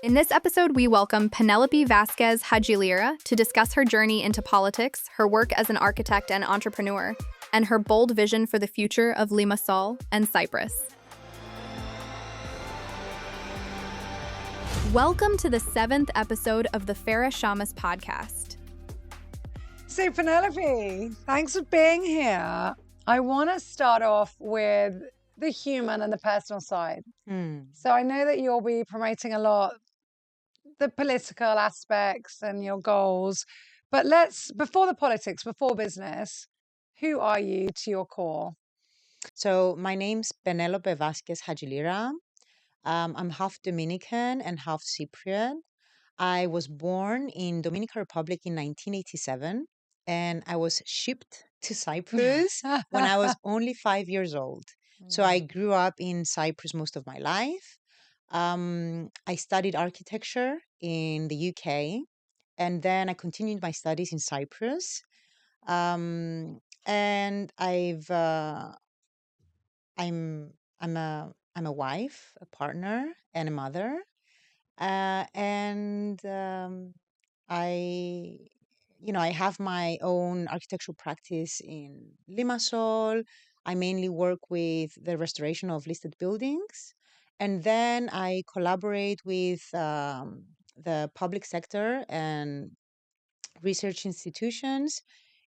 In this episode, we welcome Penelope Vasquez Hadjilyra to discuss her journey into politics, her work as an architect and entrepreneur, and her bold vision for the future of Limassol and Cyprus. Welcome to the 7th episode of the Farah Shammas Podcast. So Penelope, thanks for being here. I want to start off with the human and the personal side. So I know that you'll be promoting a lot the political aspects and your goals, but before the politics, before business, who are you to your core? So my name's Penelope Vasquez Hadjilyra. I'm half Dominican and half Cypriot. I was born in Dominican Republic in 1987, and I was shipped to Cyprus when I was only 5 years old. So I grew up in Cyprus most of my life. I studied architecture in the UK, and then I continued my studies in Cyprus. And I'm a wife, a partner, and a mother. And I I have my own architectural practice in Limassol. I mainly work with the restoration of listed buildings. And then I collaborate with the public sector and research institutions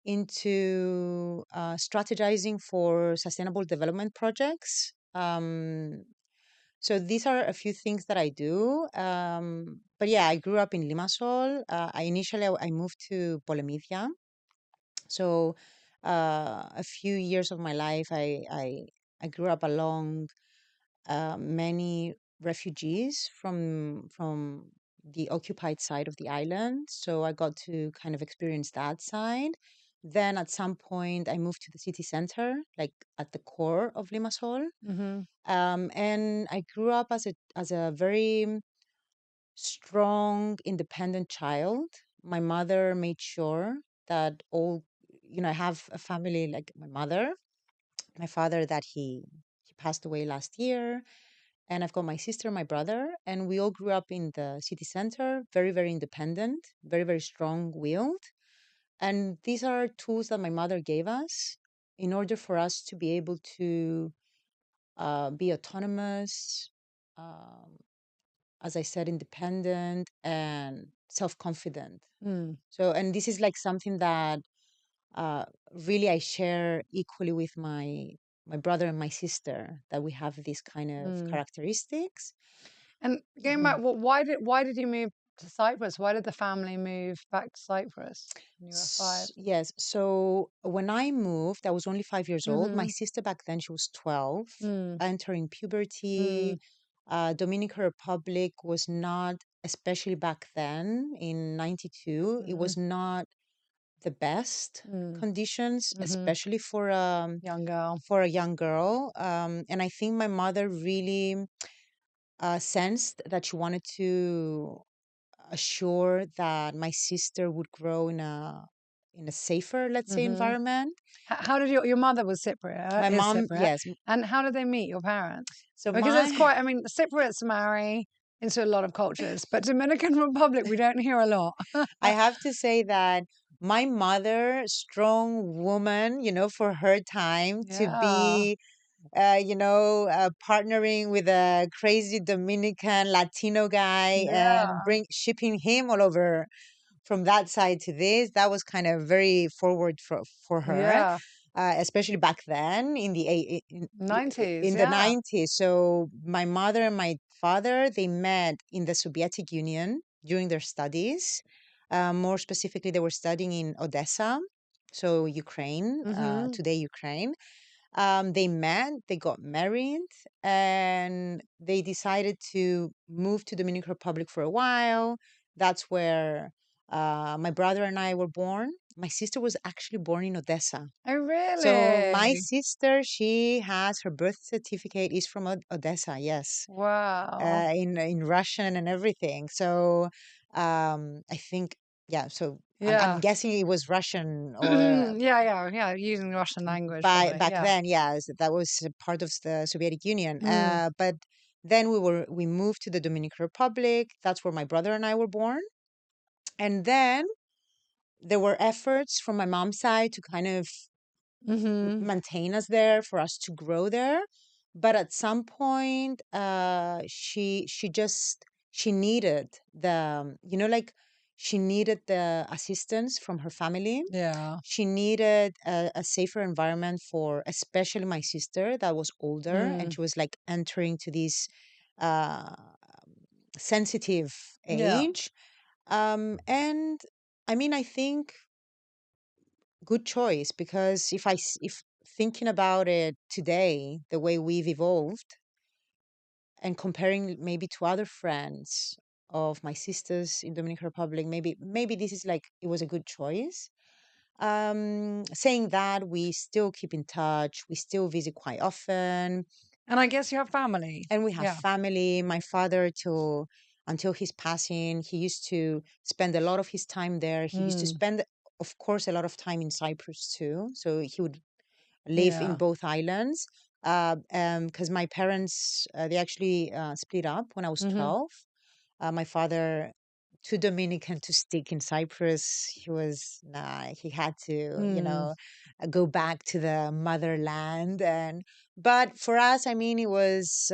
into strategizing for sustainable development projects. So these are a few things that I do. But yeah, I grew up in Limassol. I moved to Polemidia. So a few years of my life, I grew up along many refugees from the occupied side of the island. So I got to kind of experience that side. Then at some point, I moved to the city center, like at the core of Limassol. And I grew up as a very strong, independent child. My mother made sure that I have a family like my mother, my father that he passed away last year, and I've got my sister, my brother, and we all grew up in the city center, very, very independent, very, very strong-willed. And these are tools that my mother gave us in order for us to be able to be autonomous, um, as I said, independent and self-confident. So, and this is like something that really I share equally with my brother and my sister, that we have these kind of characteristics. And going back, why did you move to Cyprus? Why did the family move back to Cyprus when you were 5? Yes. So when I moved, I was only 5 years old. My sister back then, she was 12, entering puberty. Dominican Republic was not, especially back then in 92, it was not the best conditions, especially for Young girl. for a young girl. And I think my mother really sensed that she wanted to assure that my sister would grow in a safer, let's say, environment. How did your mother was Cypriot? My is mom, Cypriot. yes. And how did they meet your parents? So Because it's quite, Cypriots marry into a lot of cultures, but Dominican Republic, we don't hear a lot. I have to say that my mother, strong woman, for her time, to be partnering with a crazy Dominican Latino guy and shipping him all over from that side to this. That was kind of very forward for her, especially back then in the 90s. In the 90s. So my mother and my father, they met in the Soviet Union during their studies. More specifically, they were studying in Odessa, so Ukraine, today Ukraine. They met, they got married, and they decided to move to Dominican Republic for a while. That's where my brother and I were born. My sister was actually born in Odessa. Oh, really? So my sister, she has her birth certificate is from Odessa. Yes. Wow. In Russian and everything. So I think, yeah. So I'm guessing it was Russian or using Russian language back probably. then. Yeah, that was a part of the Soviet Union. But Then we moved to the Dominican Republic. That's where my brother and I were born. And then there were efforts from my mom's side to kind of Mm-hmm. maintain us there, for us to grow there. But at some point, she needed like she needed the assistance from her family. Yeah. She needed a safer environment for especially my sister that was older, and Mm. she was like entering to this uh, sensitive Yeah. age. And I mean, I think good choice, because if thinking about it today, the way we've evolved, and comparing maybe to other friends of my sisters in Dominican Republic, maybe this is like it was a good choice. Saying that, we still keep in touch, we still visit quite often, And I guess you have family. and we have Yeah. family. My father, till until his passing, he used to spend a lot of his time there. He used to Mm. spend, of course, a lot of time in Cyprus too. So he would live in Yeah. both islands. Because my parents, they actually split up when I was Mm-hmm. 12. My father, too Dominican to stick in Cyprus. He had to, Mm. go back to the motherland. But for us, I mean, it was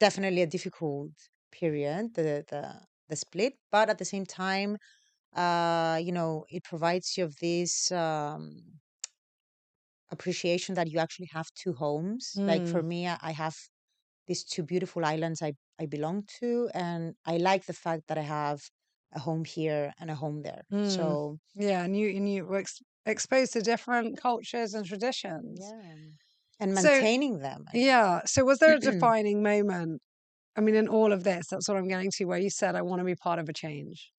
definitely a difficult period, the split. But at the same time, it provides you of this appreciation that you actually have two homes. Like for Mm. me, I have these two beautiful islands I belong to, and I like the fact that I have a home here and a home there. Mm. So Yeah. And you were exposed to different cultures and traditions. yeah, and So, maintaining them. yeah. So, was there a defining moment? I mean, in all of this, that's what I'm getting to, where you said, I want to be part of a change.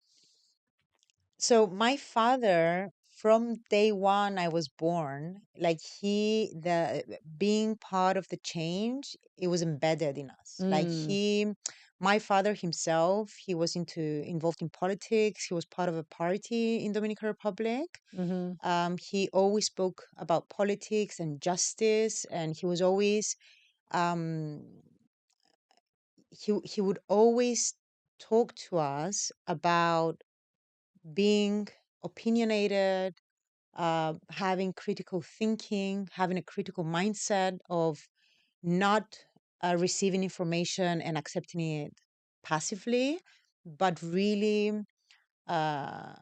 So my father, from day one I was born, like the being part of the change, it was embedded in us. Like Mm. my father himself, he was involved in politics. He was part of a party in Dominican Republic. Mm-hmm. He always spoke about politics and justice, and he was always um, he would always talk to us about being opinionated, having critical thinking, having a critical mindset of not receiving information and accepting it passively, but really uh,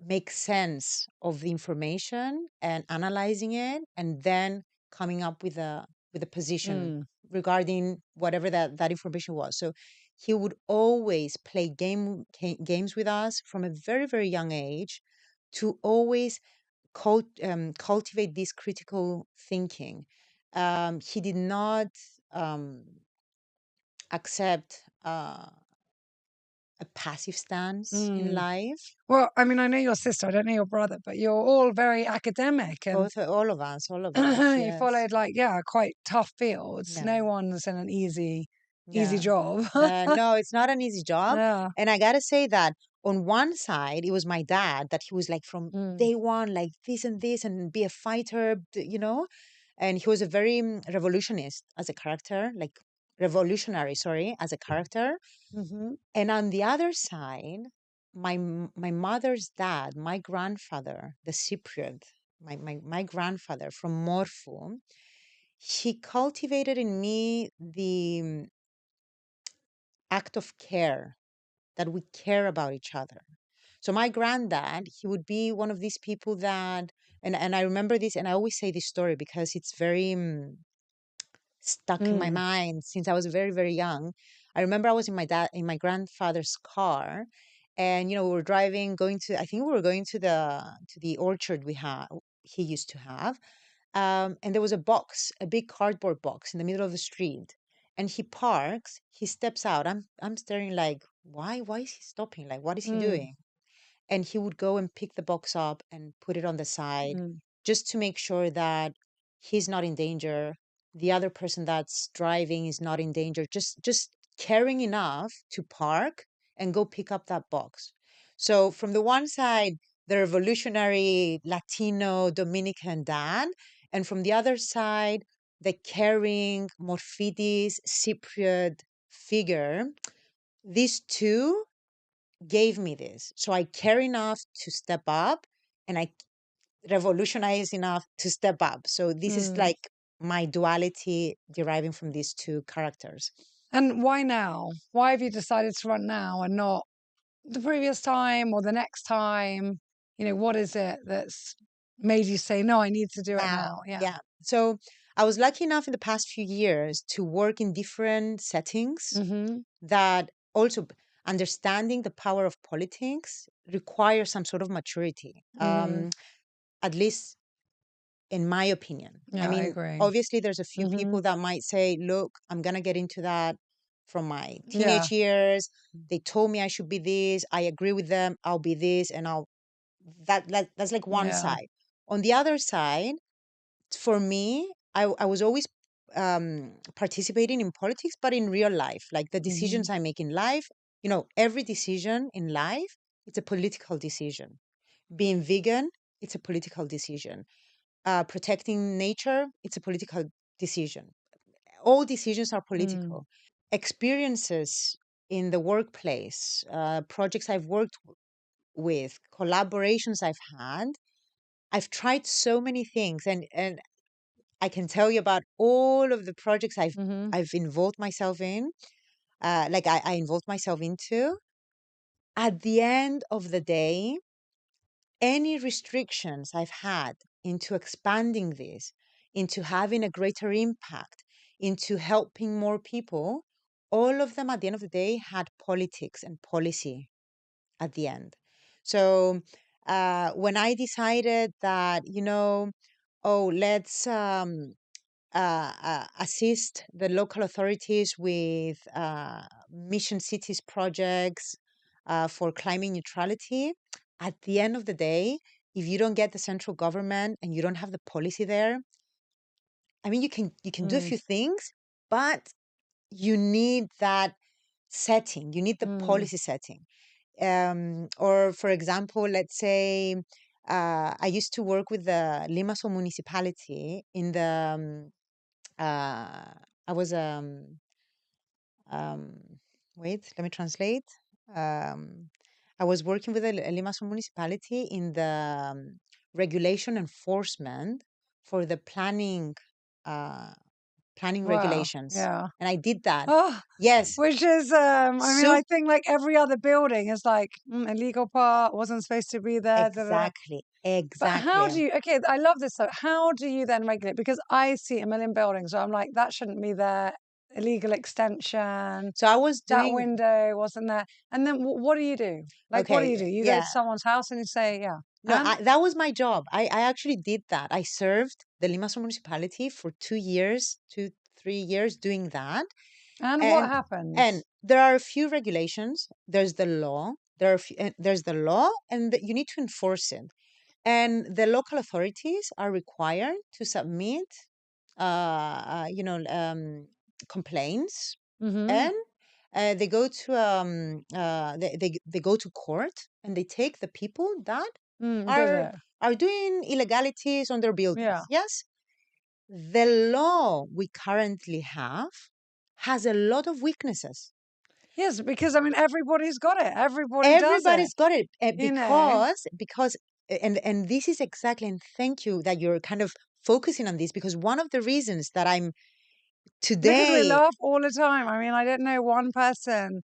make sense of the information and analyzing it, and then coming up with a position Mm. regarding whatever that information was. So he would always play games with us from a very very young age, to always cultivate this critical thinking. He did not um, accept a passive stance in Mm. life. Well, I mean, I know your sister, I don't know your brother, but you're all very academic and All of us, you yes. followed like, yeah, quite tough fields. Yeah, No one's in an easy yeah. job. No, it's not an easy job. Yeah. And I gotta say that on one side, it was my dad, that he was like from Mm. day one, like this and be a fighter, and he was a very revolutionist as a character, like revolutionary, sorry, as a character. Mm-hmm. And on the other side, my mother's dad, my grandfather, the Cypriot, my grandfather from Morphu, he cultivated in me the act of care, that we care about each other. So my granddad, he would be one of these people that, and I remember this, and I always say this story because it's very stuck in my Mm. mind since I was very very young. I remember I was in my grandfather's car, and we were driving, going to, I think we were going to the orchard he used to have. And there was a box, a big cardboard box in the middle of the street. And he parks, he steps out. I'm staring like, why is he stopping? Like, what is he Mm. doing? And he would go and pick the box up and put it on the side, Mm. just to make sure that he's not in danger, the other person that's driving is not in danger, just caring enough to park and go pick up that box. So from the one side, the revolutionary Latino Dominican dad, and from the other side, the caring, Morphitis, Cypriot figure, these two gave me this. So I care enough to step up, and I revolutionize enough to step up. So this is like my duality deriving from these two characters. And why now? Why have you decided to run now and not the previous time or the next time? You know, what is it that's made you say, no, I need to do it now? Yeah. So I was lucky enough in the past few years to work in different settings that also understanding the power of politics requires some sort of maturity, at least in my opinion. Yeah, I agree. Obviously, there's a few people that might say, look, I'm going to get into that from my teenage years. They told me I should be this. I agree with them. I'll be this. And that's like one side. On the other side, for me, I was always participating in politics, but in real life, like the decisions I make in life, every decision in life, it's a political decision. Being vegan, it's a political decision. Protecting nature, it's a political decision. All decisions are political. Experiences in the workplace, projects I've worked with, collaborations I've had, I've tried so many things, and I can tell you about all of the projects I've involved myself in, I involved myself into. At the end of the day, any restrictions I've had into expanding this, into having a greater impact, into helping more people, all of them at the end of the day had politics and policy at the end. So when I decided that, let's assist the local authorities with mission cities projects for climate neutrality, at the end of the day, if you don't get the central government and you don't have the policy there, you can do a few things, but you need that setting. You need the policy setting. Or for example, let's say I used to work with the Limassol municipality in the I was um wait, let me translate. I was working with the Limassol municipality in the regulation enforcement for the planning regulations. Yeah. And I did that. Oh, Yes. which is, I think like every other building is like illegal part, wasn't supposed to be there. Exactly. But how do you, okay, I love this. So how do you then regulate? Because I see a million buildings where I'm like, that shouldn't be there. Illegal extension. So I was that doing window wasn't there. And then what do you do? Like, what do you do? You go to someone's house and you say, yeah. No, that was my job. I actually did that. I served the Limassol municipality for 2 years, 3 years doing that. And what happens? And there are a few regulations. There's the law. There's the law, and you need to enforce it. And the local authorities are required to submit, complaints, and they go to they go to court, and they take the people that are doing illegalities on their buildings. Yes, the law we currently have has a lot of weaknesses. Yes, because everybody's got it. Everybody's got it because and this is exactly, and thank you that you're kind of focusing on this, because one of the reasons that I'm today, because we laugh all the time. I don't know one person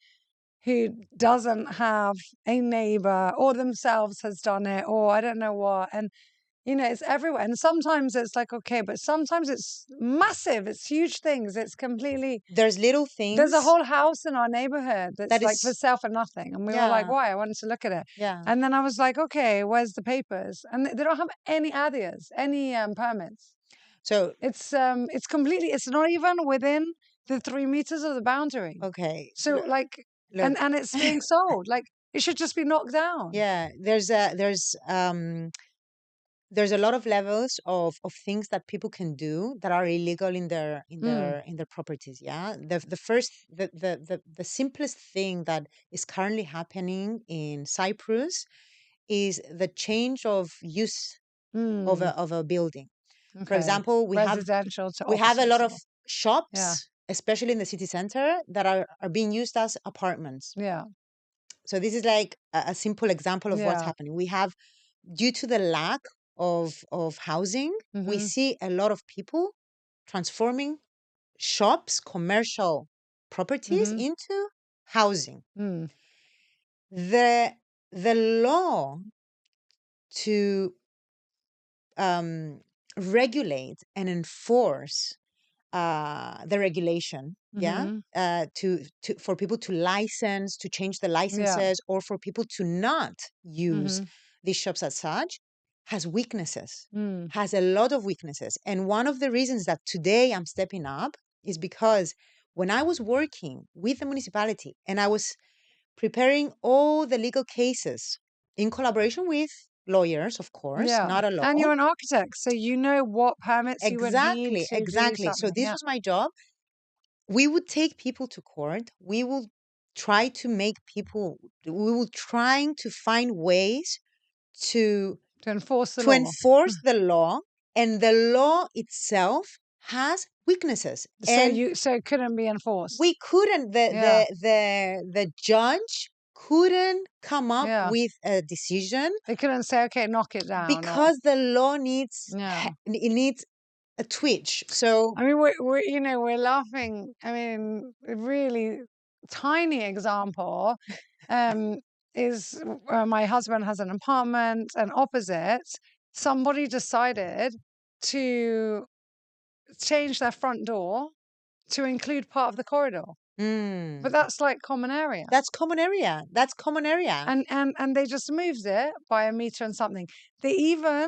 who doesn't have a neighbor or themselves has done it, or I don't know what. And it's everywhere. And sometimes it's like, okay, but sometimes it's massive. It's huge things. It's completely. There's little things. There's a whole house in our neighborhood that's like for sale for nothing. And we were like, why? I wanted to look at it. Yeah. And then I was like, okay, where's the papers? And they don't have any adias, any permits. So it's completely. It's not even within the 3 meters of the boundary. Okay. So look. And it's being sold. Like it should just be knocked down. Yeah. There's a lot of levels of things that people can do that are illegal in their properties. Yeah. The simplest thing that is currently happening in Cyprus is the change of use of a building. For example, residential to we have a lot of offices. shops, especially in the city center, that are being used as apartments. Yeah. So this is like a simple example of what's Yeah. happening. We have, due to the lack of housing, we Mhm. see a lot of people transforming shops, commercial properties Mhm. into housing. Mm. The law to regulate and enforce the regulation, Mhm. for people to license, to change the Yeah. licenses, or for people to not use Mhm. these shops as such, has weaknesses, Mm. has a lot of weaknesses. And one of the reasons that today I'm stepping up is because when I was working with the municipality and I was preparing all the legal cases in collaboration with lawyers, of course, Yeah. not And alone. you're an architect, so you know what permits you would need Exactly, to do exactly. So something. this Yeah. was my job. We would take people to court. We will try to make people, we will trying to find ways to To enforce the to law. enforce the law, and the law itself has weaknesses. And So it couldn't be enforced. we couldn't, Yeah. the judge couldn't come up Yeah. with a decision They couldn't say, okay, knock it down. because the law needs Yeah. it needs a twitch. So I mean, we're laughing. I mean, a really tiny example um, is my husband has an apartment, and opposite, somebody decided to change their front door to include part of the corridor. But that's like common area. that's common area. That's common area. And they just moved it by a meter and something. They even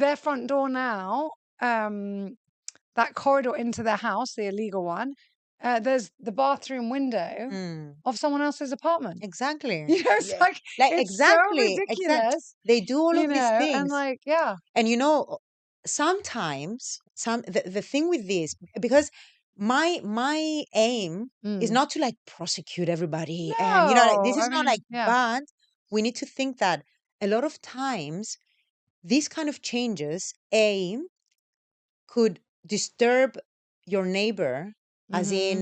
their front door now, that corridor into their house, the illegal one, there's the bathroom window of someone else's apartment. Exactly. You know, it's Yeah. like Like it's so exactly, ridiculous. They do all You of these know, and things. like, yeah. And sometimes the thing with this, because my aim is Mm. not to like prosecute everybody, and like, this No, is I not mean, like, yeah. but we need to think that a lot of times these kind of changes could disturb your neighbor, as Mm-hmm. in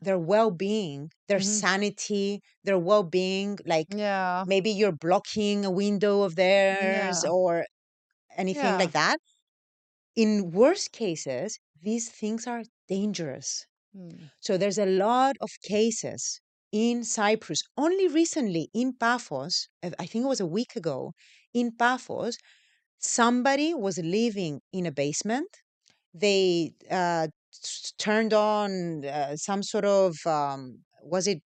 their well-being, their Mm-hmm. sanity, their well-being. Like Yeah. maybe you're blocking a window of theirs Yeah. or anything Yeah. like that. In worst cases, these things are dangerous. Mm. So there's a lot of cases in Cyprus. Only recently in Paphos, I think it was a week ago, in Paphos, somebody was living in a basement. They turned on some sort of, was it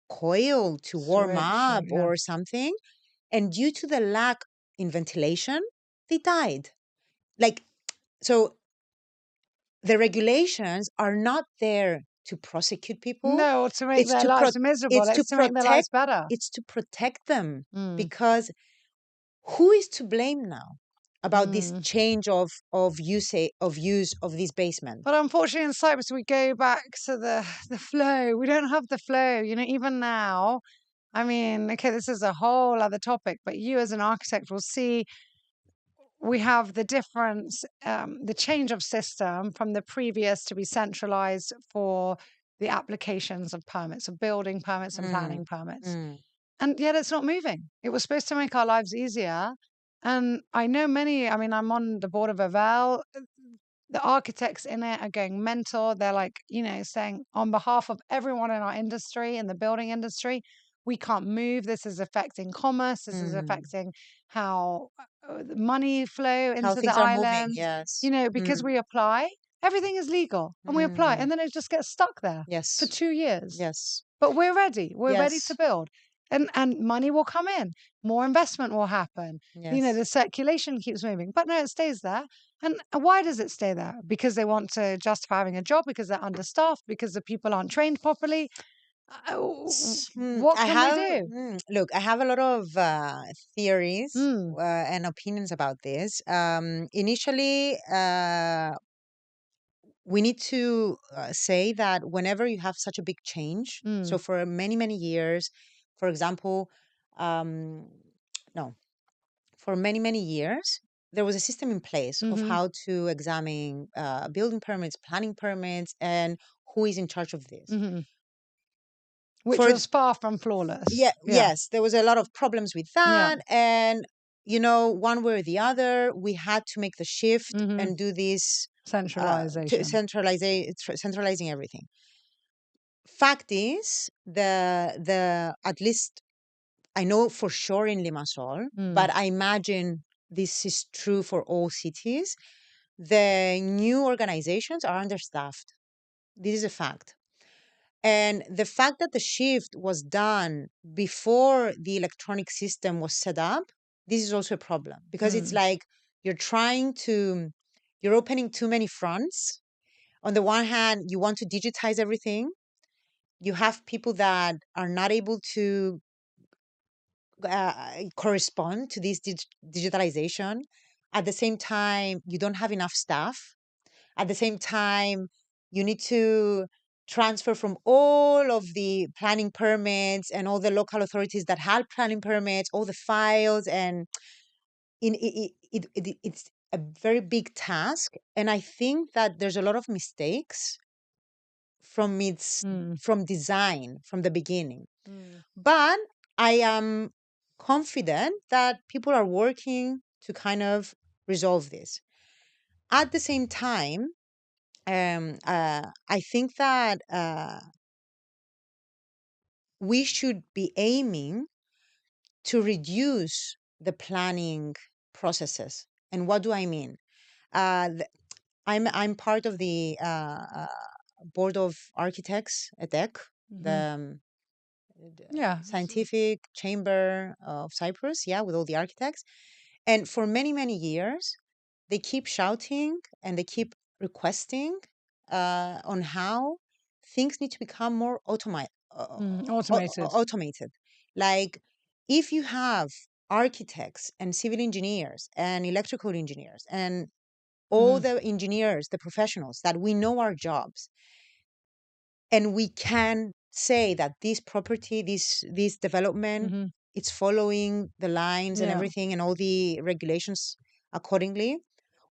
coil to warm Switch. up Yeah. or something? And due to the lack in ventilation, they died. Like, so the regulations are not there to prosecute people. No, to make It's their to lives miserable. it's to It's to make their lives better. it's to protect them, Mm. because who is to blame now about this Mm. change of use of these basements? But unfortunately, in Cyprus, we go back to the flow. We don't have the flow. You know, even now, I mean, okay, this is a whole other topic, but you as an architect will see we have the difference, the change of system from the previous to be centralized for the applications of permits, of building permits and planning permits. And yet it's not moving. It was supposed to make our lives easier. And I know many, I mean, I'm on the board of Avel. The architects in it are going mental. They're like, you know, saying on behalf of everyone in our industry, in the building industry, we can't move. This is affecting commerce. This is affecting how the money flow How into the things are moving? island. Yes. You know, because we apply, everything is legal and we apply, and then it just gets stuck there for Yes. 2 years. Yes. But we're ready. We're ready to Yes. build. And money will come in. More investment will happen. You know, Yes. the circulation keeps moving. But no, it stays there. And why does it stay there? Because they want to justify having a job, because they're understaffed, because the people aren't trained properly. What I can we have, do? look, I have a lot of theories Mm, and opinions about this. Initially, we need to say that whenever you have such a big change, so mm, for many, many years, for example, um, no, for many, many years, there was a system in place of how to examine building permits, planning permits, and who is in charge of this. Which was far from flawless. Yes, there was a lot of problems with that. And, one way or the other, we had to make the shift and do this centralizing everything. Fact is, at least I know for sure in Limassol, but I imagine this is true for all cities. The new organizations are understaffed. This is a fact. And the fact that the shift was done before the electronic system was set up, this is also a problem because it's like you're opening too many fronts. On the one hand, you want to digitize everything. You have people that are not able to correspond to this digitalization. At the same time, you don't have enough staff. At the same time, you need to transfer from all of the planning permits and all the local authorities that had planning permits, all the files, and it's a very big task. And I think that there's a lot of mistakes from design from the beginning. But I am confident that people are working to kind of resolve this. At the same time, I think that we should be aiming to reduce the planning processes. And what do I mean? I'm part of the board of architects at DEC, the scientific chamber of Cyprus, with all the architects. And for many, many years, they keep shouting and they keep requesting on how things need to become more automated. Like if you have architects and civil engineers and electrical engineers and all the engineers, the professionals that we know our jobs, and we can say that this property, this development, it's following the lines and everything and all the regulations accordingly.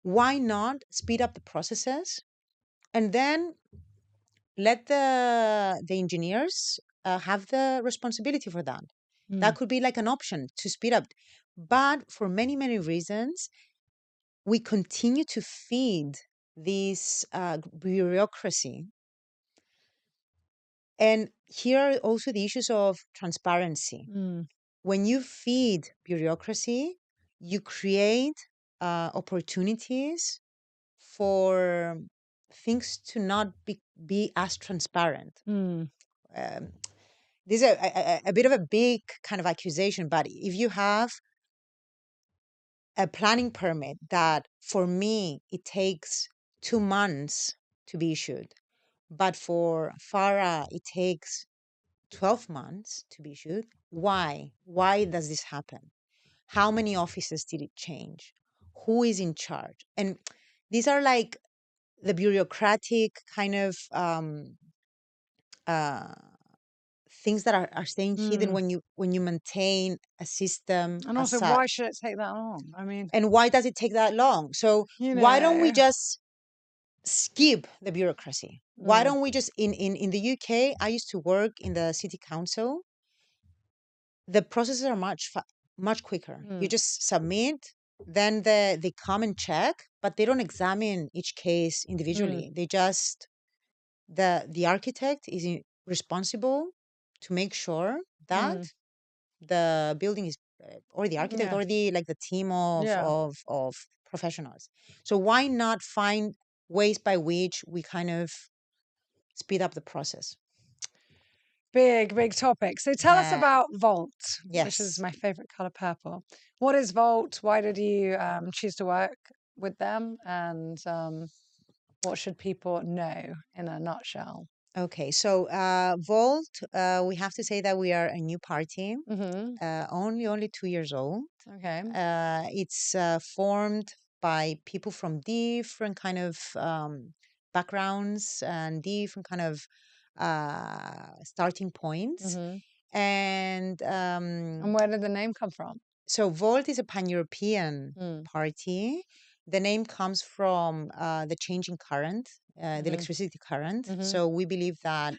Why not speed up the processes and then let the engineers have the responsibility for that? That could be like an option to speed up. But for many, many reasons, we continue to feed this bureaucracy. And here are also the issues of transparency. When you feed bureaucracy, you create opportunities for things to not be as transparent. This is a bit of a big kind of accusation, but if you have a planning permit that for me, it takes 2 months to be issued, but for Farah, it takes 12 months to be issued. Why? Why does this happen? How many offices did it change? Who is in charge? And these are like the bureaucratic kind of things that are staying hidden when you maintain a system. And also, why should it take that long? I mean, and why does it take that long? So why don't we just skip the bureaucracy? Why don't we just in the UK? I used to work in the city council. The processes are much quicker. You just submit, then they come and check, but they don't examine each case individually. They just the architect is responsible to make sure that the building is or the architect or the team of professionals. So why not find ways by which we kind of speed up the process? Big topic. So tell us about Volt, which is Yes. my favorite color, purple. What is Volt? Why did you choose to work with them? And what should people know in a nutshell? Okay, so Volt, we have to say that we are a new party, only 2 years old. Okay. It's formed by people from different kind of backgrounds and different kind of starting points. And where did the name come from? So Volt is a pan-European party. The name comes from the changing current, the electricity current. So we believe that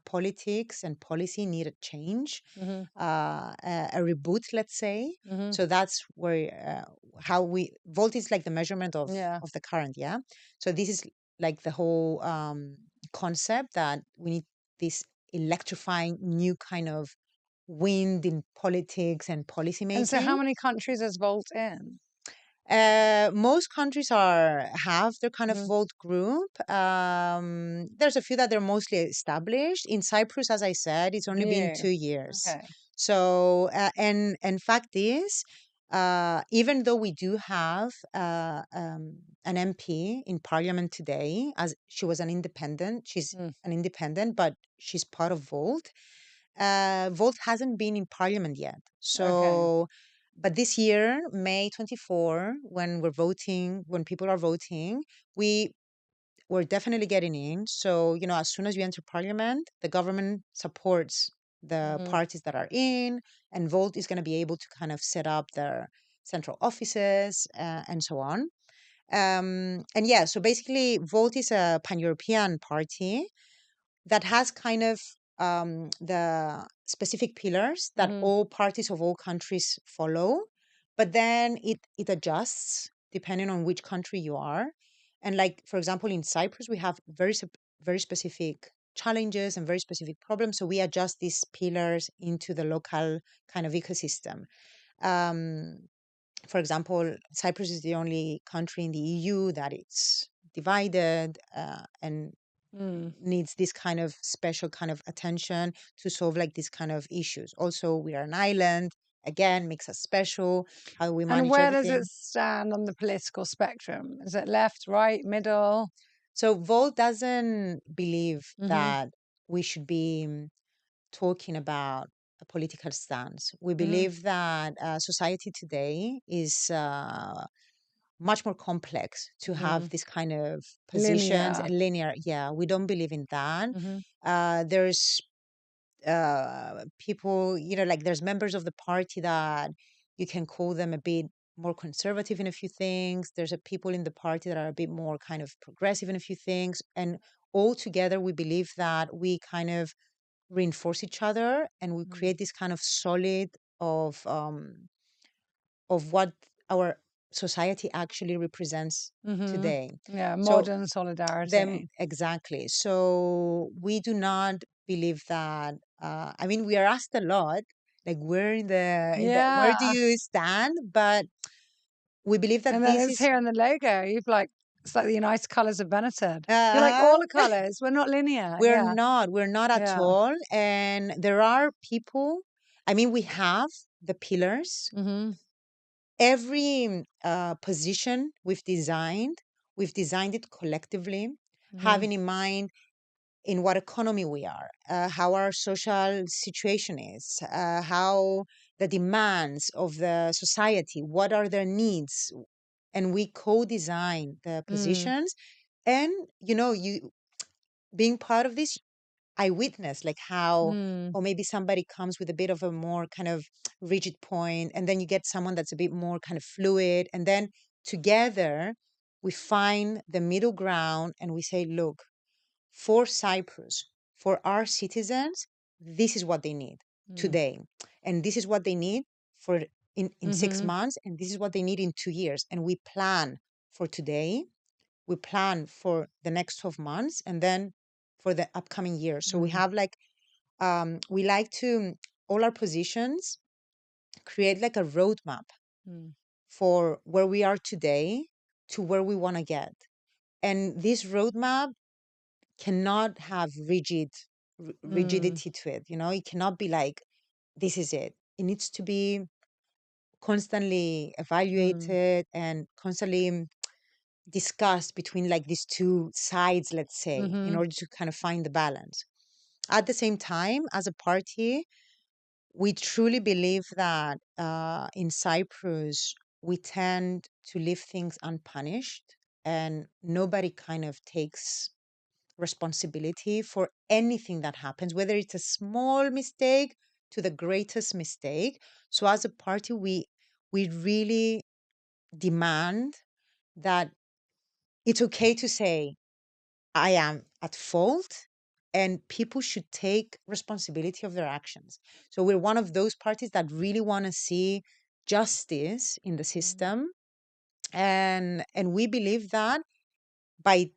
politics and policy need a change, a reboot, let's say. So that's where how we Volt is like the measurement of the current, yeah. So this is like the whole concept that we need this electrifying new kind of wind in politics and policy And so, how making. many countries is Volt in? Most countries have their kind of Volt group. There's a few that they're mostly established. In Cyprus, as I said, it's only been New. 2 years. Okay. So, and fact is, even though we do have an MP in Parliament today, as she was an independent, she's an independent, but she's part of Volt. Volt hasn't been in Parliament yet. So, but this year, May 24, when we're voting, when people are voting, we're definitely getting in. So, you know, as soon as you enter Parliament, the government supports the parties that are in, and Volt is going to be able to kind of set up their central offices and so on. And yeah, so basically, Volt is a pan-European party that has kind of the specific pillars that all parties of all countries follow, but then it adjusts depending on which country you are. And like for example, in Cyprus, we have very specific challenges and very specific problems, so we adjust these pillars into the local kind of ecosystem. Um, for example, Cyprus is the only country in the EU that it's divided and needs this kind of special kind of attention to solve like these kind of issues. Also, we are an island. Again, makes us special. How we And manage where does everything. it stand on the political spectrum? Is it left, right, middle? So Volt doesn't believe that we should be talking about a political stance. We believe that society today is much more complex to have this kind of positions Linear. linear. Yeah, we don't believe in that. There's people, you know, like there's members of the party that you can call them a bit more conservative in a few things. There's a people in the party that are a bit more kind of progressive in a few things. And all together, we believe that we kind of reinforce each other and we create this kind of solid of what our society actually represents today. Yeah, So modern solidarity. them exactly. So we do not believe that. I mean, we are asked a lot, like where where do Yeah. you stand? But we believe that And then this it's is here in the logo. You've like, it's like the United Colors of Benetton. You're like uh, all the colors. We're not linear. Yeah. we're not at Yeah. all. And there are people. I mean, we have the pillars. Every position we've designed it collectively, having in mind in what economy we are, how our social situation is, how the demands of the society, what are their needs, and we co-design the positions. And you know, you being part of this, I witness like how, or maybe somebody comes with a bit of a more kind of rigid point, and then you get someone that's a bit more kind of fluid, and then together we find the middle ground and we say, look, for Cyprus, for our citizens, this is what they need today. And this is what they need for in 6 months, and this is what they need in 2 years. And we plan for today, we plan for the next 12 months, and then for the upcoming year. So we have like, we like to, all our positions create like a roadmap for where we are today to where we want to get. And this roadmap cannot have rigidity to it. You know, it cannot be like, this is it. It needs to be constantly evaluated and constantly discussed between like these two sides, let's say, in order to kind of find the balance. At the same time, as a party, we truly believe that in Cyprus, we tend to leave things unpunished and nobody kind of takes responsibility for anything that happens, whether it's a small mistake to the greatest mistake. So as a party, we really demand that it's okay to say, I am at fault, and people should take responsibility of their actions. So we're one of those parties that really want to see justice in the system. And we believe that by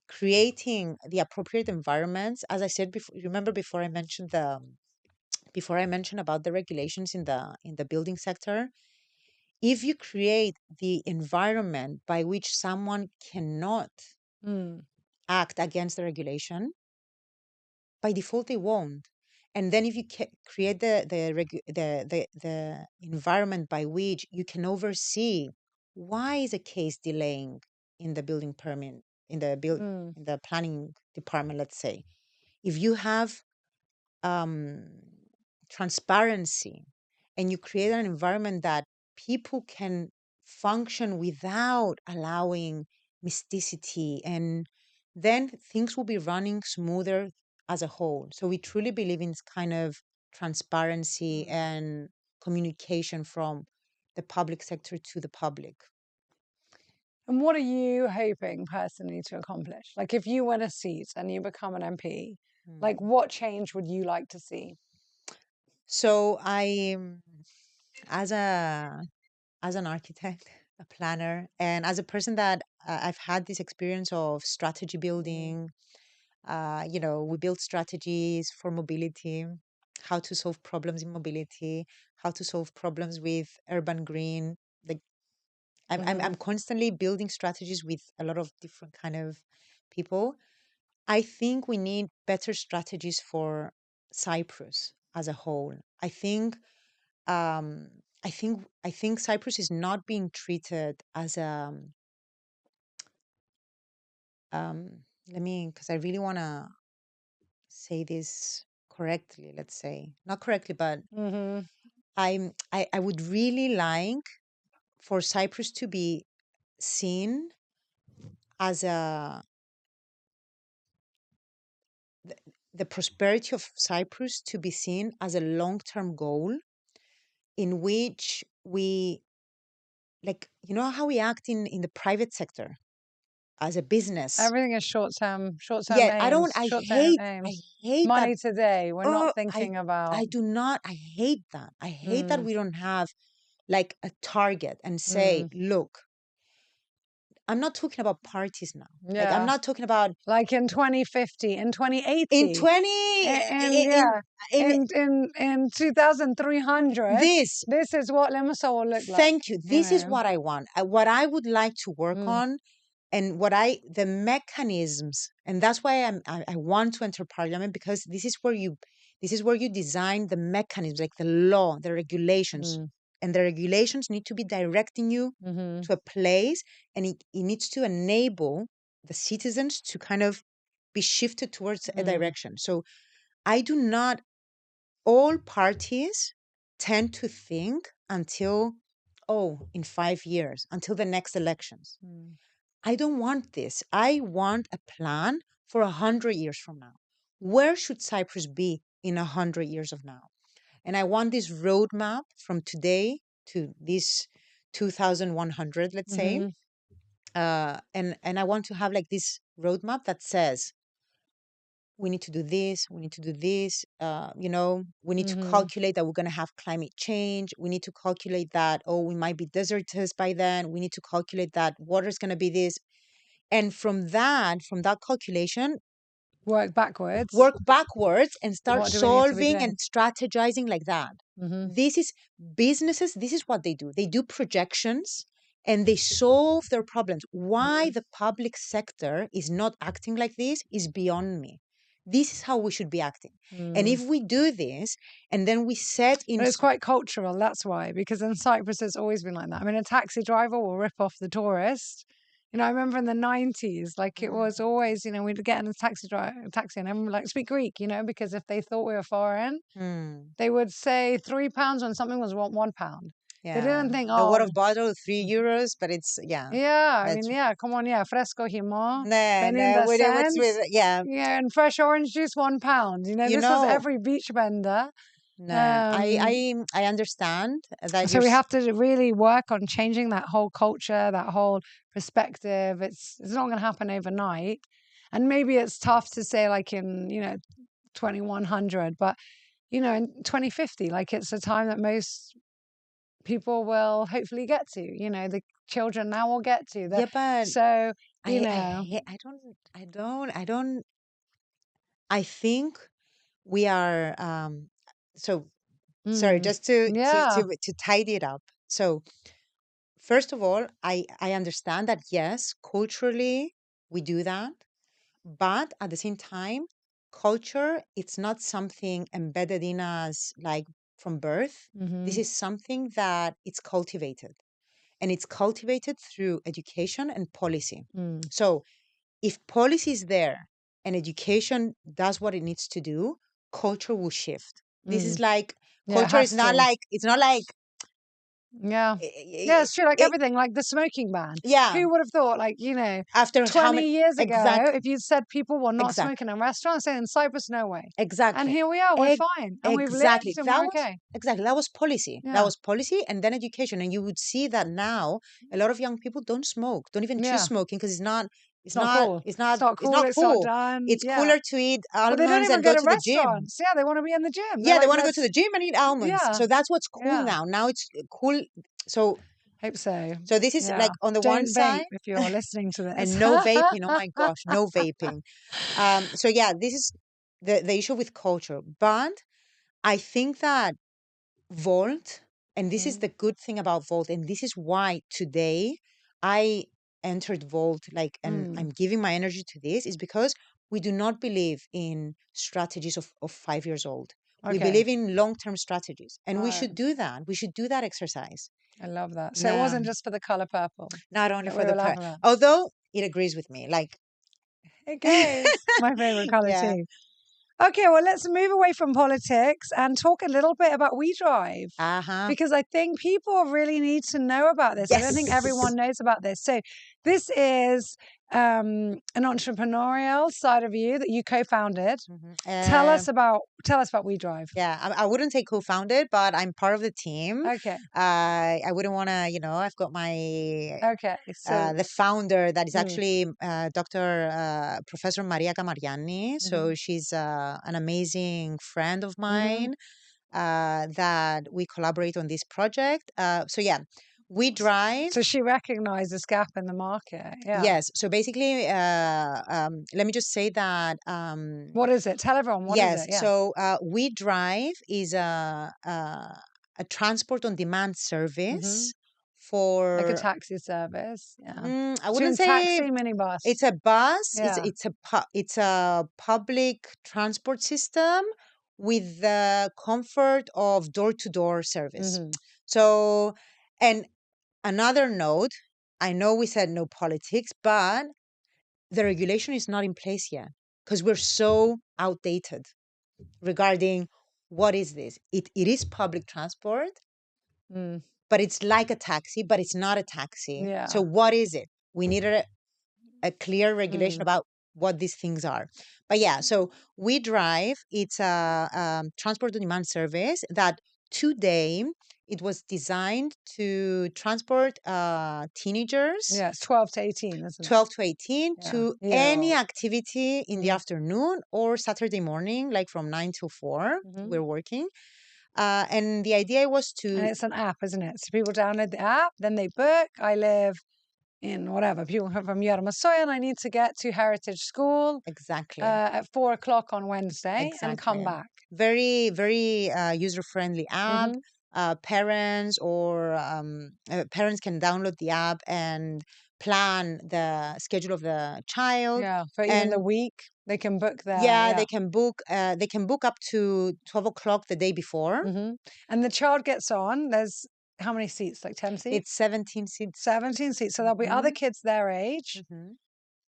creating the appropriate environments, as I said before, remember before I mentioned about the regulations in the building sector, if you create the environment by which someone cannot act against the regulation, by default they won't. And then if you create the environment by which you can oversee why is a case delaying in the building permit, in the planning department, let's say, if you have um, transparency and you create an environment that people can function without allowing mysticity, and then things will be running smoother as a whole. So we truly believe in this kind of transparency and communication from the public sector to the public. And what are you hoping personally to accomplish? Like if you win a seat and you become an MP, like what change would you like to see? So as an architect, a planner, and as a person that I've had this experience of strategy building, we build strategies for mobility, how to solve problems in mobility, how to solve problems with urban green. Like I'm constantly building strategies with a lot of different kind of people. I think we need better strategies for Cyprus as a whole. Um, I think Cyprus is not being treated as a let me, because I really want to say this correctly. Let's say not correctly, but I would really like for Cyprus to be seen as the prosperity of Cyprus to be seen as a long-term goal in which we, like, you know how we act in the private sector as a business. Everything is short-term Yeah, aims. I hate that. Money today. We're not thinking about. I hate that. I hate that we don't have like a target and say, look, I'm not talking about parties now. Yeah. Like I'm not talking about like in 2050, in 2080, in 20 in 2300. This is what Limassol will look like. Thank you. This is what I want. What I would like to work on, and the mechanisms, and that's why I want to enter parliament, because this is where you design the mechanisms, like the law, the regulations, and the regulations need to be directing you to a place, and it needs to enable the citizens to kind of be shifted towards a direction. So I do not. All parties tend to think until, in 5 years, until the next elections. I don't want this. I want a plan for 100 years from now. Where should Cyprus be in 100 years of now? And I want this roadmap from today to this 2100, let's say. And I want to have like this roadmap that says, we need to do this, we need to do this, we need to calculate that we're going to have climate change. We need to calculate that, we might be desertous by then. We need to calculate that water is going to be this. And from that calculation, work backwards and start solving and strategizing like that. This is businesses. This is what they do. They do projections and they solve their problems. Why the public sector is not acting like this is beyond me. This is how we should be acting. And if we do this, and then we set in... But it's quite cultural, that's why. Because in Cyprus, it's always been like that. I mean, a taxi driver will rip off the tourist. I remember in the 90s, like it was always, we'd get in a taxi and everyone would like speak Greek, because if they thought we were foreign, they would say £3 when something was £1. Yeah. They didn't think, the water bottle, €3, but it's, Yeah, I mean, come on, fresco himo. With, and fresh orange juice, £1. This was every beach bender. No, I understand that So we have to really work on changing that whole culture, that whole perspective. It's not going to happen overnight. And maybe it's tough to say like in, 2100, but, in 2050, like it's a time that most people will hopefully get to, the children now will get to. Yeah, but So, I don't. I think we are. So sorry, just yeah. to tidy it up. So first of all, I understand that yes, culturally we do that, but at the same time, culture it's not something embedded in us like from birth. This is something that it's cultivated, and it's cultivated through education and policy. So if policy is there and education does what it needs to do, culture will shift. This is like culture is not like it's not like yeah. Yeah, it's true. Like everything, like the smoking ban. Yeah. Who would have thought, like, After 20 years ago, if you'd said people were not Exactly. smoking in restaurants, saying in Cyprus, no way. Exactly. And here we are, we're fine. And we've lived and we're okay. Exactly. That was policy. Yeah. That was policy and then education. And you would see that now a lot of young people don't smoke, don't even choose smoking because it's not cool. It's not cool. It's not done. It's cooler to eat But they don't almonds even and go go to the gym. restaurants. Yeah, they want to be in the gym. Yeah, they want to go to the gym and eat almonds. Yeah. So that's what's cool now. Now it's cool. So hope so. So this is like on the one side, if you're listening to this, and no vaping. Oh my gosh, no vaping. So yeah, this is the issue with culture. But I think that Volt, and this is the good thing about Volt, and this is why today I entered Volt, like, and I'm giving my energy to this, is because we do not believe in strategies of 5 years old. We believe in long-term strategies, and we should do that. We should do that exercise. I love that. So it wasn't just for the color purple. Not only for the color. Although it agrees with me. Like, okay, it's my favorite color too. Okay, well, let's move away from politics and talk a little bit about WeDrive. Because I think people really need to know about this. I don't think everyone knows about this. So this is an entrepreneurial side of you that you co-founded. Tell us about WeDrive. Yeah, I wouldn't say co-founded, but I'm part of the team. Okay. I wouldn't want to, I've got my the founder that is actually Dr. Professor Maria Camariani. So she's an amazing friend of mine that we collaborate on this project. So yeah. WeDrive. So she recognized this gap in the market. Yeah. Yes. So basically, let me just say that. What is it? Tell everyone what is it. Yeah. So WeDrive is a transport on demand service for like a taxi service. Yeah. I wouldn't say taxi minibus. It's a bus. Yeah. It's a public transport system with the comfort of door-to-door service. So, and another note, I know we said no politics, but the regulation is not in place yet because we're so outdated regarding what is this. It is public transport, but it's like a taxi, but it's not a taxi. Yeah. So what is it? We need a clear regulation about what these things are. But yeah, so WeDrive, it's a transport on demand service that today it was designed to transport teenagers. Yeah, it's 12 to 18, isn't it? 12 to 18 to any activity in the afternoon or Saturday morning, like from 9 till 4, we're working. And the idea was to... And it's an app, isn't it? So people download the app, then they book. I live in whatever. People come from Limassol and I need to get to Heritage School. Exactly. At 4 o'clock on Wednesday and come back. Very, very user-friendly app. Parents can download the app and plan the schedule of the child. Yeah, for even the week they can book there. Yeah, they can book. They can book up to 12 o'clock the day before. And the child gets on. There's how many seats? Like 10 seats? It's 17 seats. 17 seats. So there'll be other kids their age.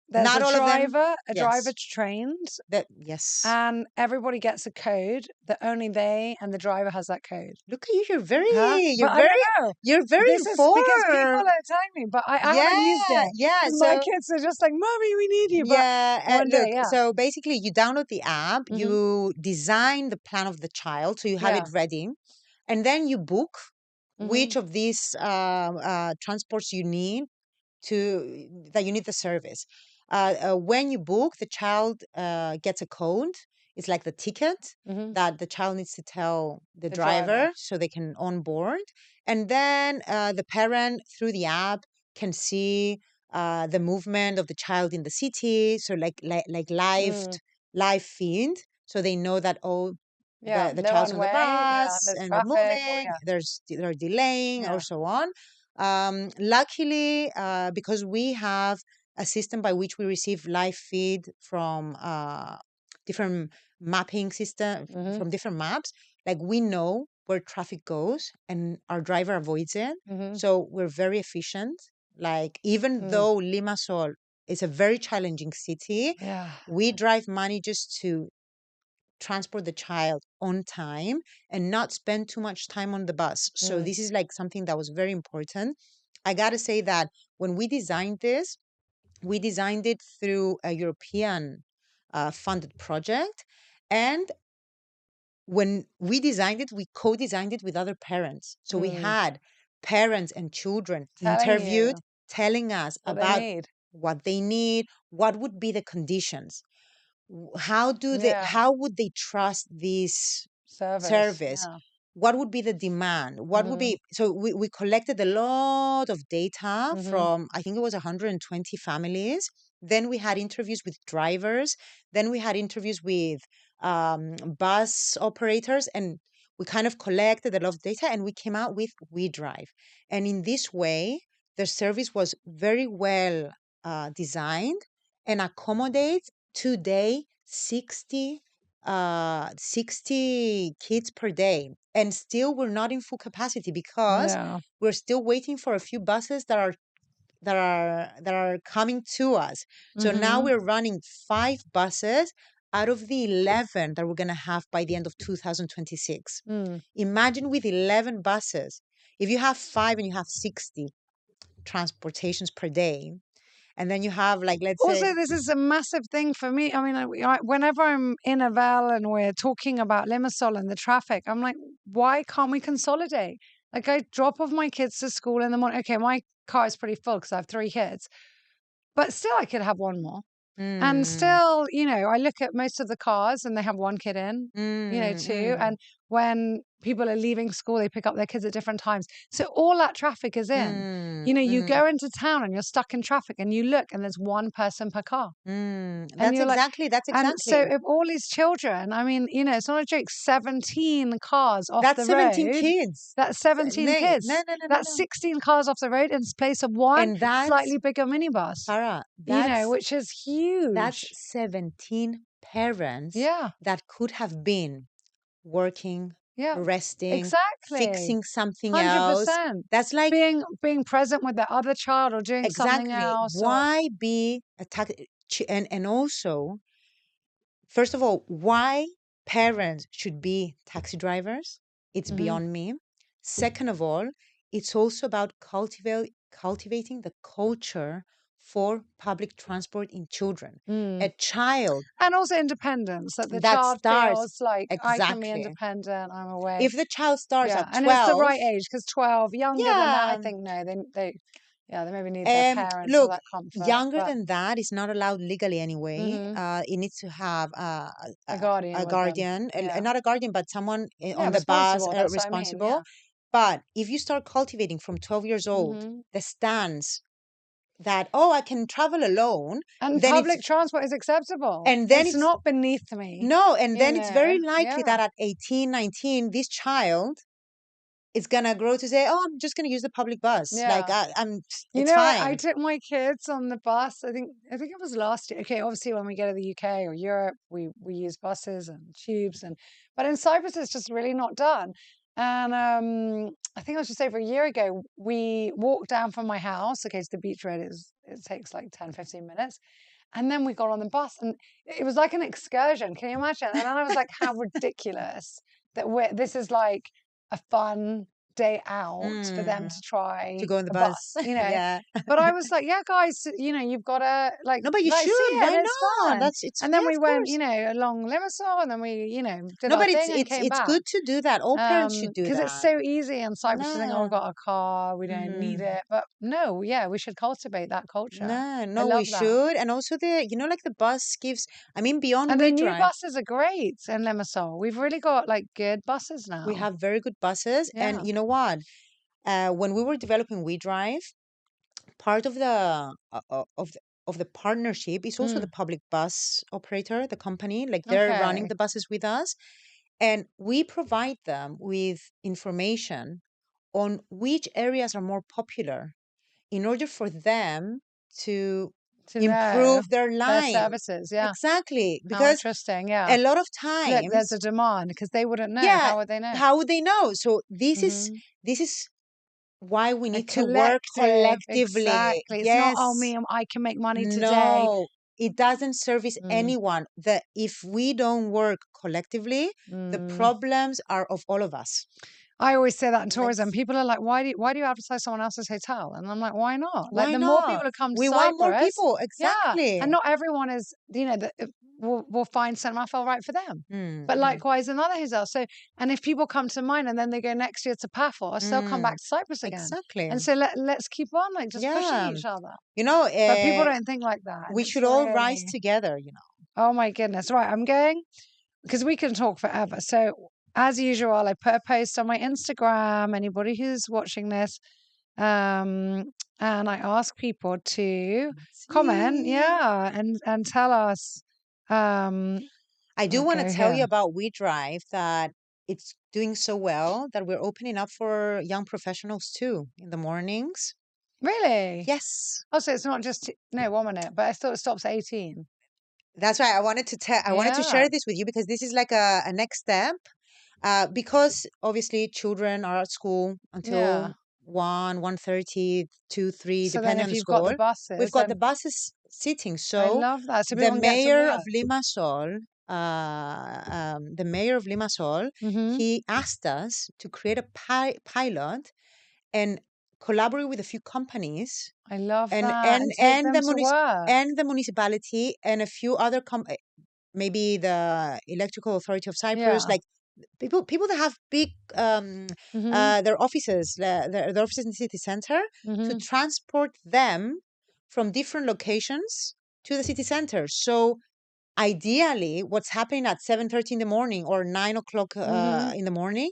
there's Not all of them. a Yes. driver trained, Yes. and everybody gets a code that only they and the driver has that code. Look at you. You're very, Huh? you're But I very, don't know. you're very This is because people informed. are telling me, but I haven't Yeah. used it. Yeah. And my So, kids are just like, Mommy, we need you. But yeah. one Look, day, yeah. so basically you download the app, Mhm. you design the plan of the child, so you have it Yeah. ready, and then you book which Mhm. of these transports you need that you need the service. When you book, the child gets a code. It's like the ticket Mhm. that the child needs to tell the The driver driver. so they can on board. And then the parent through the app can see the movement of the child in the city. So like Mm. live feed. So they know that, oh, Yeah. the No child's one on the way. Yeah. bus There's and they're traffic. Or moving, yeah. they're delaying or Yeah. so on. Luckily, because we have a system by which we receive live feed from different mapping system Mhm. from different maps, like we know where traffic goes and our driver avoids it. Mhm. So we're very efficient. Like even Mm. though Limassol is a very challenging city, Yeah. we drive managers to transport the child on time and not spend too much time on the bus. So Mm. this is like something that was very important. I got to say that when we designed this, we designed it through a European funded project. And when we designed it, we co-designed it with other parents. So we Mm. had parents and children Telling interviewed, you telling us what they about need. what they need, what would be the conditions, Yeah. how would they trust this Service. service, Yeah. what would be the demand, what would Mhm. be, so we collected a lot of data Mhm. from, I think it was 120 families. Then we had interviews with drivers, then we had interviews with bus operators, and we kind of collected a lot of data and we came out with We Drive. And in this way the service was very well designed and accommodates today 60 kids per day, and still we're not in full capacity because Yeah. we're still waiting for a few buses that are coming to us. So now Mhm. we're running 5 buses out of the 11 that we're going to have by the end of 2026. Mm. Imagine with 11 buses, if you have 5 and you have 60 transportations per day, and then you have, like, let's say, Also, this is a massive thing for me. I mean, whenever I'm in a Val and we're talking about Limassol and the traffic, I'm like, why can't we consolidate? Like, I drop off my kids to school in the morning. Okay, my car is pretty full because I have 3 kids, but still, I could have one more. And mm, still, I look at most of the cars and they have one kid in, mm, two. mm, And when people are leaving school, they pick up their kids at different times. So all that traffic is in. You mm, go into town and you're stuck in traffic and you look and there's one person per car. And That's you're like, exactly, that's and so exactly. if all these children, I mean, it's not a joke, 17 cars off That's the 17 road. kids. That's 17 No, no, kids. no, no, no, That's no. 16 cars off the road in place of one And that's, slightly bigger minibus, Farah, that's which is that's huge. 17 parents Yeah. that could have been working, Yeah, resting, exactly. fixing something else. 100%. That's like, Being present with the other child or doing something exactly, else or why be a and also, first of all, why parents should be taxi drivers, it's Mhm. beyond me. Second of all, it's also about cultivating the culture for public transport in children. A Mm. child And also independence, that the that child starts, feels like I can be exactly. independent, I'm away. If the child starts Yeah, at and it's the 12, right age because 12, younger than that, I yeah, think no, they maybe need their parents for look, that comfort, younger but than that is not allowed legally anyway. mhm, It needs to have a guardian a with them. guardian, Yeah, not a guardian, but someone yeah, on the bus responsible. That's what I mean. responsible. Yeah. But if you start cultivating from 12 years old Hmm. the stance that, oh, I can travel alone, And then it's public transport is acceptable. and then It's it's not beneath me. no, and then it's very likely Yeah. that at 18, 19, this child is gonna grow to say, oh, I'm just gonna use the public bus. Like Yeah. it's I fine. took my kids on the bus. I think it was last year. Okay, obviously when we go to the UK or Europe, we use buses and tubes but in Cyprus it's just really not done. And I think I was just over a year ago, we walked down from my house. Okay, to the beach road it takes like 10, 15 minutes. And then we got on the bus and it was like an excursion. Can you imagine? And then I was like, how ridiculous that this is like a fun day out for them to try to go on the a bus. Yeah. But I was like, yeah, guys, you've got to like, No, but you like, see should. it, Why and it's not? fun. And then Yeah, we of went, course. along Limassol, and then we, did No, our but thing and came it's back. good to do that. All parents should do that. Because it's so easy in Cyprus to think, oh, No. we've got a car, we don't need it. But no, yeah, we should cultivate that culture. No, we should. And also like the bus gives, I mean, beyond And the new WeDrive, buses are great in Limassol. We've really got like good buses now. we have very good buses. Yeah. And you know what? When we were developing WeDrive, part of the partnership is also the public bus operator, the company. Like they're running Okay. the buses with us, and we provide them with information on which areas are more popular in order for them to improve their their line. services. Yeah. Exactly. How Because interesting. Yeah. a lot of Look, there's times, a demand because they wouldn't know. yeah, How would they know? how would they know? So this is why we A need to work collectively. Exactly. It's not, oh, me, I can make money today. No, it doesn't service anyone. If we don't work collectively, the problems are of all of us. I always say that in tourism. People are like, why do you advertise someone else's hotel? And I'm like, why not? Why Like the not? more people who come to We Cyprus, want more people. Exactly. Yeah. And not everyone is, will find Saint Raphael right for them. But likewise, another hotel. So, and if people come to mine and then they go next year to Paphos, they'll come back to Cyprus again. Exactly. And so let's keep on like just pushing each other. But people don't think like that. We should all rise together, Oh my goodness. Right. I'm going, because we can talk forever. So as usual, I put a post on my Instagram, anybody who's watching this, and I ask people to comment, and tell us. I do want to tell you about WeDrive, that it's doing so well that we're opening up for young professionals too in the mornings. Really? Yes. Oh, so it's not just, no, 1 minute, but I thought it stops at 18. That's why I wanted to share this with you, because this is like a next step. Because obviously children are at school until 1:30, 2, 3, So depending then on if the you've got school. the buses, We've got the buses sitting. I So love that. So the people can get to mayor of work. Limassol, he asked us to create a pilot and collaborate with a few companies I love and that. and take and them the to work. and the municipality and a few other maybe the Electrical Authority of Cyprus, Yeah. like people that have big their offices, their offices in the city center, to transport them from different locations to the city center. So ideally, what's happening at 7:30 in the morning or 9 o'clock in the morning,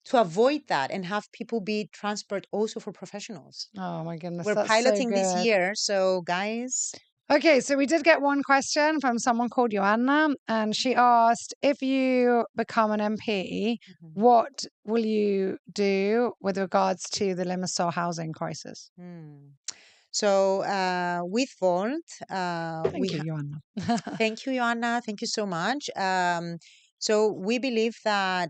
to avoid that and have people be transport also for professionals. Oh my goodness, We're that's piloting so this good. year, so guys. Okay, so we did get one question from someone called Joanna, and she asked, if you become an MP, what will you do with regards to the Limassol housing crisis? So with Volt, Thank you, Joanna. Thank you, Joanna. Thank you so much. So we believe that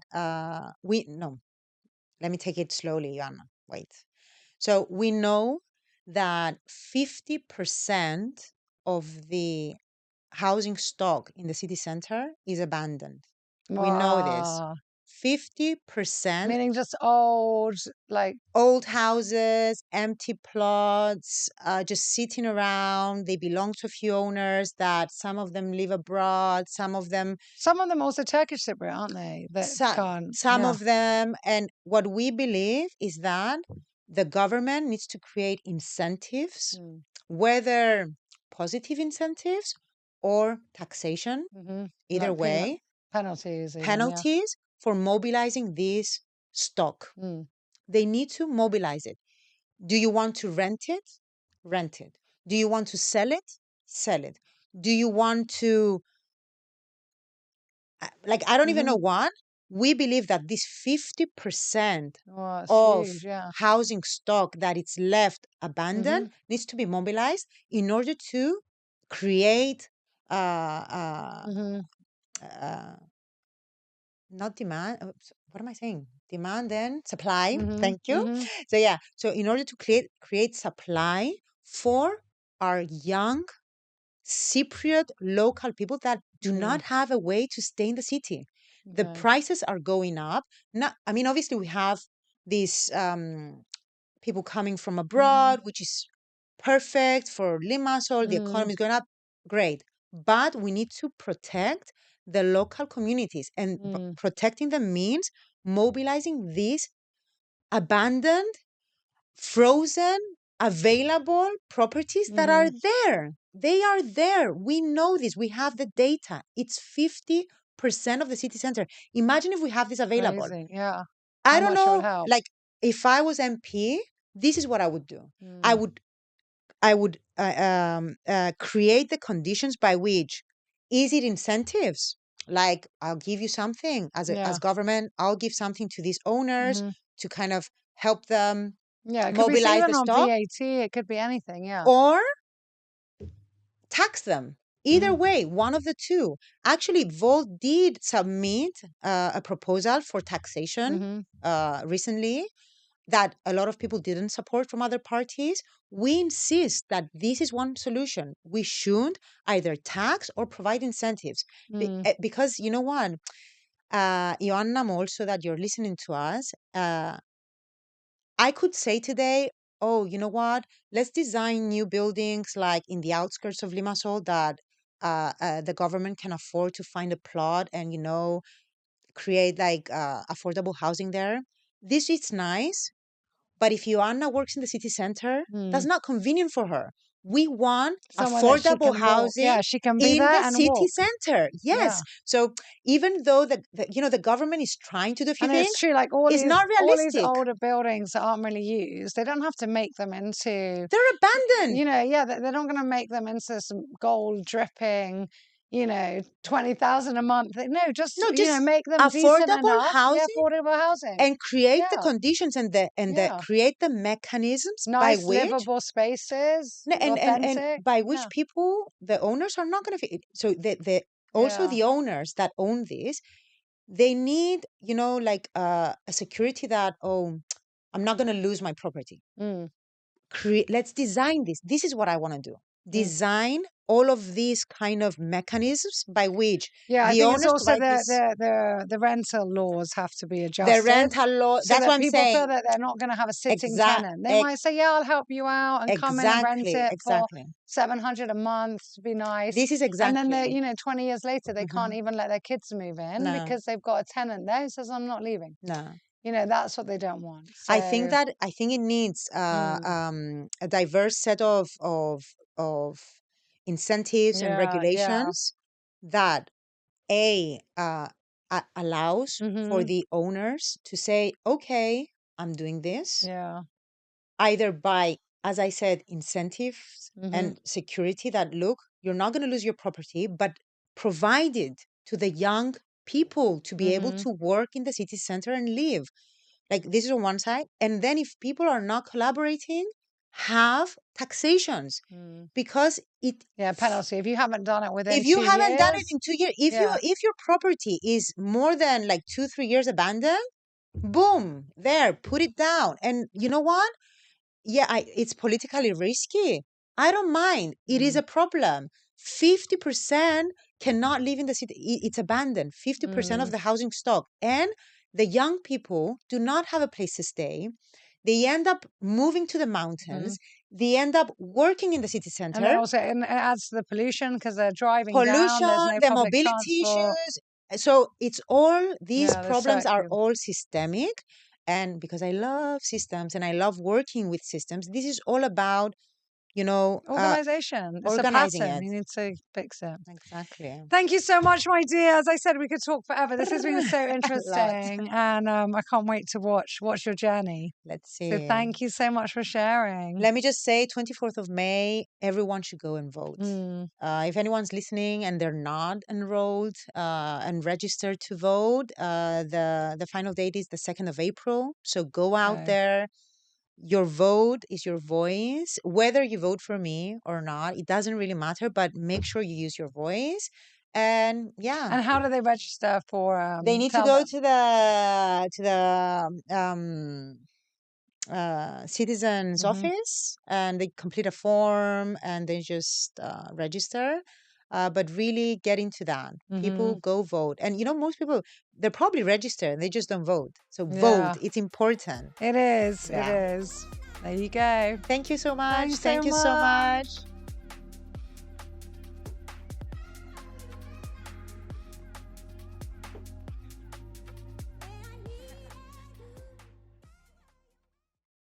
let me take it slowly, Joanna. Wait. So we know that 50% of the housing stock in the city center is abandoned. We know this. 50%. Meaning just old houses, empty plots, just sitting around. They belong to a few owners that some of them live abroad, some of them also Turkish Cypriot, aren't they? Some of them. And what we believe is that the government needs to create incentives, whether positive incentives or taxation, either way. Penalties. Penalties for mobilizing this stock. They need to mobilize it. Do you want to rent it? Rent it. Do you want to sell it? Sell it. Do you want to, I don't even know what. We believe that this 50% of huge, housing stock that it's left abandoned needs to be mobilized in order to create not demand. What am I saying? Demand and supply. Thank you. So in order to create supply for our young Cypriot local people that do not have a way to stay in the city. The prices are going up. Obviously we have these people coming from abroad, which is perfect for Limassol. The economy is going up. Great. But we need to protect the local communities. And protecting them means mobilizing these abandoned, frozen, available properties that are there. They are there. We know this. We have the data. It's 50% of the city center. Imagine if we have this available. Amazing. Yeah. I How don't much it would know. help. Like, if I was MP, this is what I would do. I would create the conditions by which is it incentives? Like, I'll give you something as government. I'll give something to these owners to kind of help them Yeah, it could be mobilize even the on stock, VAT. It could be anything. Yeah. or tax them. Either way, one of the two. Actually, Volt did submit a proposal for taxation recently that a lot of people didn't support from other parties. We insist that this is one solution. We should either tax or provide incentives. Because you know what, Ioanna, also that you're listening to us, I could say today, oh, you know what? Let's design new buildings like in the outskirts of Limassol that the government can afford to find a plot and, create like affordable housing there. This is nice. But if Joanna works in the city center, that's not convenient for her. We want Somewhere that she affordable can walk. housing Yeah, she can be in there the and city walk. center. Yes. Yeah. So even though the government is trying to do a few And things, it's true, like it's not all these realistic. older buildings that aren't really used, they don't have to make them into, They're abandoned. they're not going to make them into some gold dripping, 20,000 a month. No, just make them decent affordable enough. housing, Yeah, affordable housing, and create the Yeah. conditions and create the mechanisms by nice which livable spaces, and authentic. by which people, the owners, are not going to. So also Yeah. the owners that own this, they need, like a security that, oh, I'm not going to lose my property. Let's design this. This is what I want to do. Design all of these kind of mechanisms by which Yeah, I the think it's owners also provide this. the rental laws have to be The adjusted. rental law. So That's that what I'm people saying. feel that they're not going to have a sitting tenant. They Ex- might say, "Yeah, I'll help you out and come in and rent it for exactly. 700 a month to be nice." This is And exactly. then 20 years later, they can't even let their kids move in because they've got a tenant there who says, "I'm not leaving." No. That's what they don't want. So, I think it needs a diverse set of incentives and regulations that allows for the owners to say, okay, I'm doing this, either by, as I said, incentives and security that, look, you're not going to lose your property, but provided to the young people to be able to work in the city center and live. Like, this is on one side. And then if people are not collaborating, have taxations. Because penalty. If you haven't done it within if you 2 haven't done it years, in 2 years, if your property is more than like 2-3 years abandoned, boom, there, put it down. And you know what? Yeah, it's politically risky. I don't mind. It is a problem. 50% cannot live in the city. It's abandoned. 50% of the housing stock. And the young people do not have a place to stay. They end up moving to the mountains. They end up working in the city center. And then also it adds to the pollution because they're driving down. Pollution, There's no the public mobility transport. issues. So it's all, these problems are circular. all systemic. And because I love systems and I love working with systems, this is all about, Organization. It's organizing a pattern. it. You need to fix it. Exactly. Thank you so much, my dear. As I said, we could talk forever. This has been so Lot. interesting, and I can't wait to watch your journey. Let's see. So thank you so much for sharing. Let me just say, 24th of May, everyone should go and vote. If anyone's listening and they're not enrolled and registered to vote, the final date is the 2nd of April. So go out there. Your vote is your voice. Whether you vote for me or not, it doesn't really matter, but make sure you use your voice. And yeah. And how do they register for? They need to go to the citizen's office, and they complete a form and they just register. But really get into that. People go vote. And most people, they're probably registered, they just don't vote. So vote, it's important. It is. Yeah. It is. There you go. Thank you so much. Thanks Thank so you so much. much.